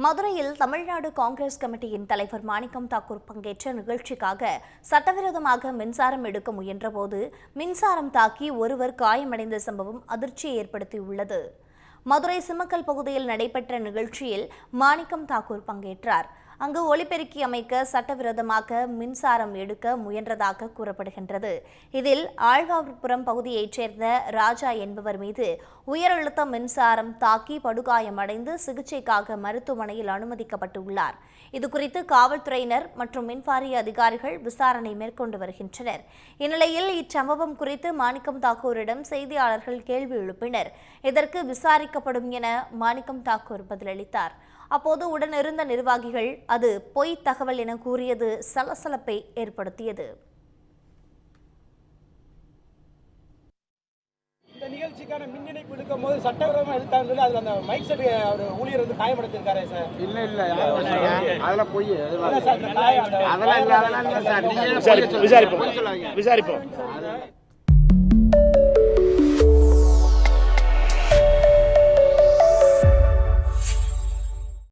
மதுரையில் தமிழ்நாடு காங்கிரஸ் கமிட்டியின் தலைவர் மாணிக்கம் தாக்கூர் பங்கேற்ற நிகழ்ச்சிக்காக சட்டவிரோதமாக மின்சாரம் எடுக்க முயன்றபோது மின்சாரம் தாக்கி ஒருவர் காயமடைந்த சம்பவம் அதிர்ச்சியை ஏற்படுத்தியுள்ளது. மதுரை சிம்மக்கல் பகுதியில் நடைபெற்ற நிகழ்ச்சியில் மாணிக்கம் தாக்கூர் பங்கேற்றார். அங்கு ஒலிபெருக்கி அமைக்க சட்டவிரோதமாக மின்சாரம் எடுக்க முயன்றதாக கூறப்படுகின்றது. இதில் ஆழ்வார்புரம் பகுதியைச் சேர்ந்த ராஜா என்பவர் மீது உயர் அழுத்த மின்சாரம் தாக்கி படுகாயமடைந்து சிகிச்சைக்காக மருத்துவமனையில் அனுமதிக்கப்பட்டுள்ளார். இதுகுறித்து காவல்துறையினர் மற்றும் மின்வாரிய அதிகாரிகள் விசாரணை மேற்கொண்டு வருகின்றனர். இந்நிலையில் இச்சம்பவம் குறித்து மாணிக்கம் தாக்கூரிடம் செய்தியாளர்கள் கேள்வி எழுப்பினர். இதற்கு விசாரிக்கப்படும் என மாணிக்கம் தாக்கூர் பதிலளித்தார். அப்போது உடனிருந்த நிர்வாகிகள் அது பொய் தகவல் என கூறியது சலசலப்பை ஏற்படுத்தியது. இந்த நிகழ்ச்சிக்கான மின் இணைப்பு எடுக்கும் போது சட்டவிரோதமா எடுத்தாங்க. அதுல அந்த மைக் செட் ஊழியர் வந்து காயப்படுத்திருக்காரு சார். இல்ல அதெல்லாம் பொய். அதெல்லாம் அதெல்லாம் இல்ல சார். விசாரிப்போம்.